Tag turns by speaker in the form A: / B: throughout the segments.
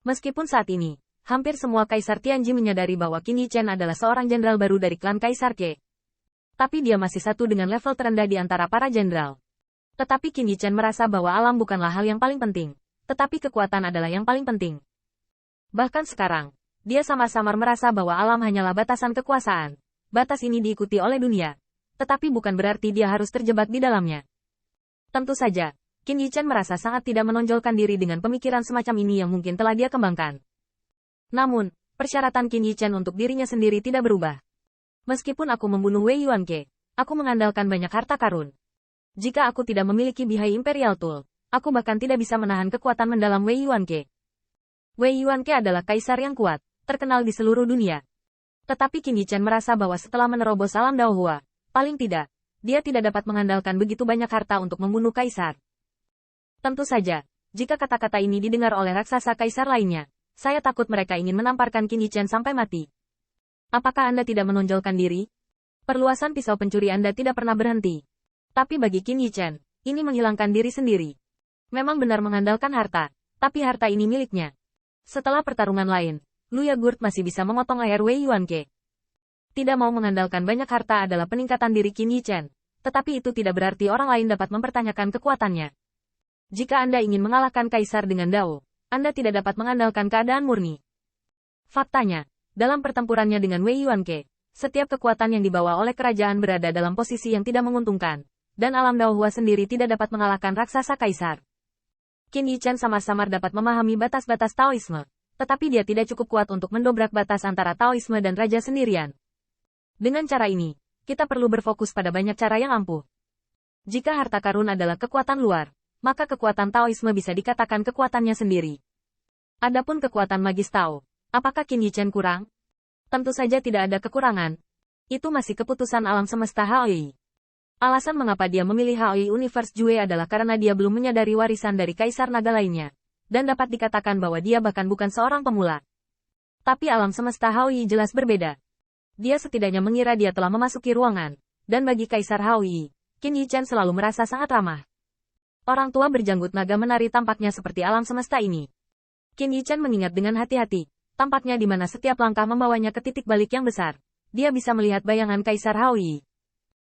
A: Meskipun saat ini, hampir semua Kaisar Tianji menyadari bahwa Qin Yichen adalah seorang jenderal baru dari klan Kaisar Qi. Tapi dia masih satu dengan level terendah di antara para jenderal. Tetapi Qin Yichen merasa bahwa alam bukanlah hal yang paling penting, tetapi kekuatan adalah yang paling penting. Bahkan sekarang, dia samar-samar merasa bahwa alam hanyalah batasan kekuasaan. Batas ini diikuti oleh dunia. Tetapi bukan berarti dia harus terjebak di dalamnya. Tentu saja, Qin Yichen merasa sangat tidak menonjolkan diri dengan pemikiran semacam ini yang mungkin telah dia kembangkan. Namun, persyaratan Qin Yichen untuk dirinya sendiri tidak berubah. Meskipun aku membunuh Wei Yuanke, aku mengandalkan banyak harta karun. Jika aku tidak memiliki bihai Imperial Tool, aku bahkan tidak bisa menahan kekuatan mendalam Wei Yuanke. Wei Yuanke adalah kaisar yang kuat, terkenal di seluruh dunia. Tetapi Qin Yichen merasa bahwa setelah menerobos alam Daohua, paling tidak, dia tidak dapat mengandalkan begitu banyak harta untuk membunuh kaisar. Tentu saja, jika kata-kata ini didengar oleh raksasa kaisar lainnya, saya takut mereka ingin menamparkan Qin Yichen sampai mati. Apakah Anda tidak menonjolkan diri? Perluasan pisau pencuri Anda tidak pernah berhenti. Tapi bagi Qin Yichen, ini menghilangkan diri sendiri. Memang benar mengandalkan harta, tapi harta ini miliknya. Setelah pertarungan lain, Lu Yagurt masih bisa memotong leher Wei Yuanke. Tidak mau mengandalkan banyak harta adalah peningkatan diri Qin Yichen, tetapi itu tidak berarti orang lain dapat mempertanyakan kekuatannya. Jika Anda ingin mengalahkan kaisar dengan Dao, Anda tidak dapat mengandalkan keadaan murni. Faktanya, dalam pertempurannya dengan Wei Yuanke, setiap kekuatan yang dibawa oleh kerajaan berada dalam posisi yang tidak menguntungkan, dan alam Daohua sendiri tidak dapat mengalahkan raksasa kaisar. Qin Yichen samar-samar dapat memahami batas-batas Taoisme, tetapi dia tidak cukup kuat untuk mendobrak batas antara Taoisme dan raja sendirian. Dengan cara ini, kita perlu berfokus pada banyak cara yang ampuh. Jika harta karun adalah kekuatan luar, maka kekuatan Taoisme bisa dikatakan kekuatannya sendiri. Adapun kekuatan magis Tao, apakah Qin Yichen kurang? Tentu saja tidak ada kekurangan. Itu masih keputusan alam semesta Haoi. Alasan mengapa dia memilih Haoi Universe Jue adalah karena dia belum menyadari warisan dari kaisar naga lainnya, dan dapat dikatakan bahwa dia bahkan bukan seorang pemula. Tapi alam semesta Haoi jelas berbeda. Dia setidaknya mengira dia telah memasuki ruangan, dan bagi kaisar Haoi, Qin Yichen selalu merasa sangat ramah. Orang tua berjanggut naga menari tampaknya seperti alam semesta ini. Qin Yichen mengingat dengan hati-hati, tampaknya di mana setiap langkah membawanya ke titik balik yang besar. Dia bisa melihat bayangan Kaisar Haoi.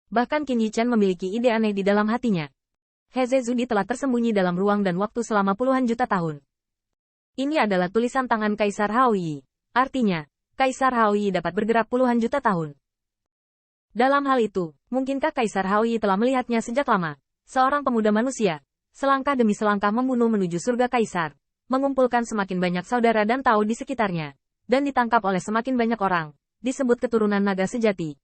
A: Bahkan Qin Yichen memiliki ide aneh di dalam hatinya. Heze Zudi telah tersembunyi dalam ruang dan waktu selama puluhan juta tahun. Ini adalah tulisan tangan Kaisar Haoi. Artinya, Kaisar Haoi dapat bergerak puluhan juta tahun. Dalam hal itu, mungkinkah Kaisar Haoi telah melihatnya sejak lama? Seorang pemuda manusia, selangkah demi selangkah membunuh menuju surga kaisar, mengumpulkan semakin banyak saudara dan Tao di sekitarnya, dan ditangkap oleh semakin banyak orang, disebut keturunan naga sejati.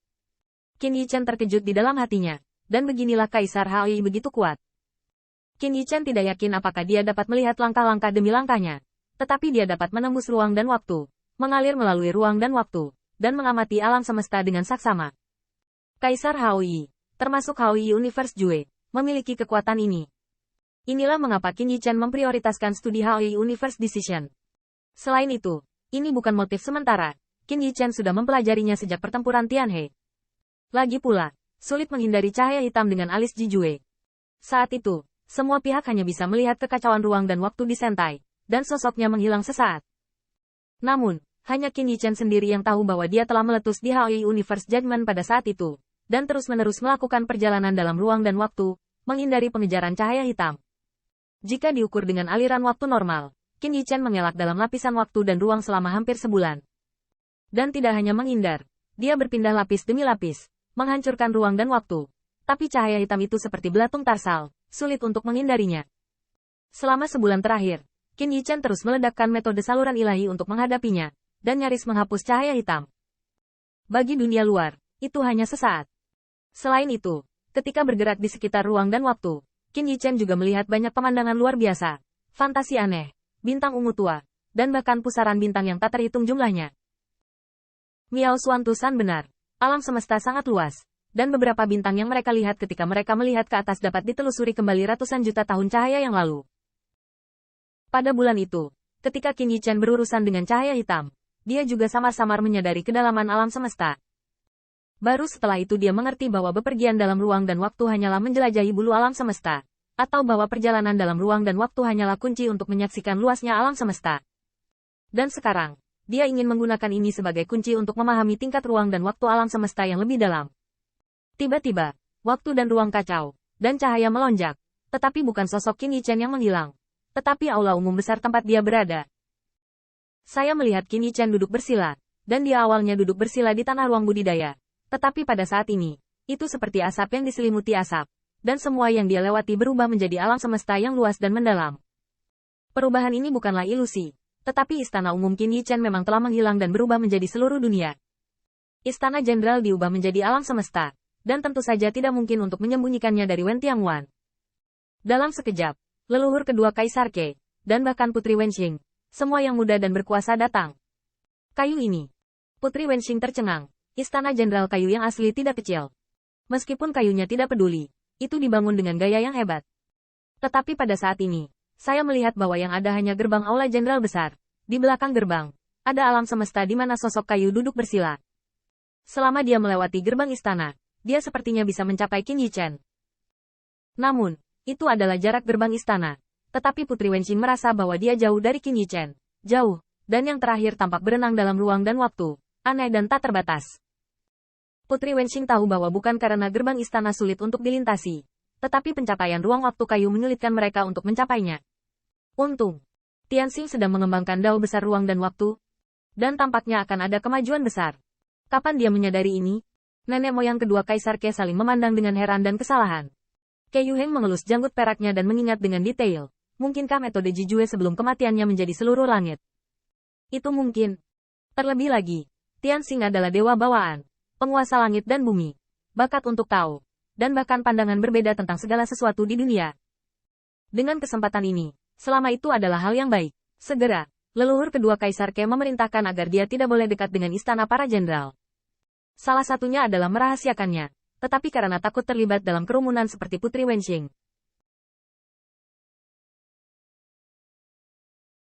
A: Qin Yichen terkejut di dalam hatinya, dan beginilah Kaisar Haoi begitu kuat. Qin Yichen tidak yakin apakah dia dapat melihat langkah-langkah demi langkahnya, tetapi dia dapat menembus ruang dan waktu, mengalir melalui ruang dan waktu, dan mengamati alam semesta dengan saksama. Kaisar Haoi, termasuk Haoi Universe Jue, memiliki kekuatan ini. Inilah mengapa Qin Yichen memprioritaskan studi Haoi Universe Decision. Selain itu, ini bukan motif sementara. Qin Yichen sudah mempelajarinya sejak pertempuran Tianhe. Lagi pula, sulit menghindari cahaya hitam dengan alis Jijue. Saat itu, semua pihak hanya bisa melihat kekacauan ruang dan waktu di Sentai, dan sosoknya menghilang sesaat. Namun, hanya Qin Yichen sendiri yang tahu bahwa dia telah meletus di Haoi Universe Judgment pada saat itu, dan terus-menerus melakukan perjalanan dalam ruang dan waktu, menghindari pengejaran cahaya hitam. Jika diukur dengan aliran waktu normal, Qin Yichen mengelak dalam lapisan waktu dan ruang selama hampir sebulan. Dan tidak hanya menghindar, dia berpindah lapis demi lapis, menghancurkan ruang dan waktu. Tapi cahaya hitam itu seperti belatung tarsal, sulit untuk menghindarinya. Selama sebulan terakhir, Qin Yichen terus meledakkan metode saluran ilahi untuk menghadapinya, dan nyaris menghapus cahaya hitam. Bagi dunia luar, itu hanya sesaat. Selain itu, ketika bergerak di sekitar ruang dan waktu, Qin Yichen juga melihat banyak pemandangan luar biasa, fantasi aneh, bintang ungu tua, dan bahkan pusaran bintang yang tak terhitung jumlahnya. Miao Xuantusan benar, alam semesta sangat luas, dan beberapa bintang yang mereka lihat ketika mereka melihat ke atas dapat ditelusuri kembali ratusan juta tahun cahaya yang lalu. Pada bulan itu, ketika Qin Yichen berurusan dengan cahaya hitam, dia juga samar-samar menyadari kedalaman alam semesta. Baru setelah itu dia mengerti bahwa bepergian dalam ruang dan waktu hanyalah menjelajahi bulu alam semesta, atau bahwa perjalanan dalam ruang dan waktu hanyalah kunci untuk menyaksikan luasnya alam semesta. Dan sekarang, dia ingin menggunakan ini sebagai kunci untuk memahami tingkat ruang dan waktu alam semesta yang lebih dalam. Tiba-tiba, waktu dan ruang kacau, dan cahaya melonjak. Tetapi bukan sosok Qin Yichen yang menghilang, tetapi aula umum besar tempat dia berada. Saya melihat Qin Yichen duduk bersila, dan dia awalnya duduk bersila di tanah ruang budidaya. Tetapi pada saat ini, itu seperti asap yang diselimuti asap, dan semua yang dia lewati berubah menjadi alam semesta yang luas dan mendalam. Perubahan ini bukanlah ilusi. Tetapi istana umum Qin Yichen memang telah menghilang dan berubah menjadi seluruh dunia. Istana jenderal diubah menjadi alam semesta, dan tentu saja tidak mungkin untuk menyembunyikannya dari Wen Tianguan. Dalam sekejap, leluhur kedua Kaisar Ke, dan bahkan Putri Wenxing, semua yang muda dan berkuasa datang. Kayu ini. Putri Wenxing tercengang, istana jenderal kayu yang asli tidak kecil. Meskipun kayunya tidak peduli, itu dibangun dengan gaya yang hebat. Tetapi pada saat ini, saya melihat bahwa yang ada hanya gerbang aula jenderal besar. Di belakang gerbang, ada alam semesta di mana sosok kayu duduk bersila. Selama dia melewati gerbang istana, dia sepertinya bisa mencapai Qin Yichen. Namun, itu adalah jarak gerbang istana. Tetapi Putri Wenxing merasa bahwa dia jauh dari Qin Yichen. Jauh, dan yang terakhir tampak berenang dalam ruang dan waktu. Aneh dan tak terbatas. Putri Wenxing tahu bahwa bukan karena gerbang istana sulit untuk dilintasi. Tetapi pencapaian ruang waktu kayu menyulitkan mereka untuk mencapainya. Untung, Tianxing sedang mengembangkan dao besar ruang dan waktu, dan tampaknya akan ada kemajuan besar. Kapan dia menyadari ini? Nenek moyang kedua Kaisar Ke saling memandang dengan heran dan kesalahan. Ke Yuheng mengelus janggut peraknya dan mengingat dengan detail. Mungkinkah metode Jijue sebelum kematiannya menjadi seluruh langit? Itu mungkin. Terlebih lagi, Tianxing adalah dewa bawaan, penguasa langit dan bumi, bakat untuk tahu, dan bahkan pandangan berbeda tentang segala sesuatu di dunia. Dengan kesempatan ini, selama itu adalah hal yang baik. Segera, leluhur kedua Kaisar Ke memerintahkan agar dia tidak boleh dekat dengan istana para jenderal. Salah satunya adalah merahasiakannya, tetapi karena takut terlibat dalam kerumunan seperti Putri Wenxing,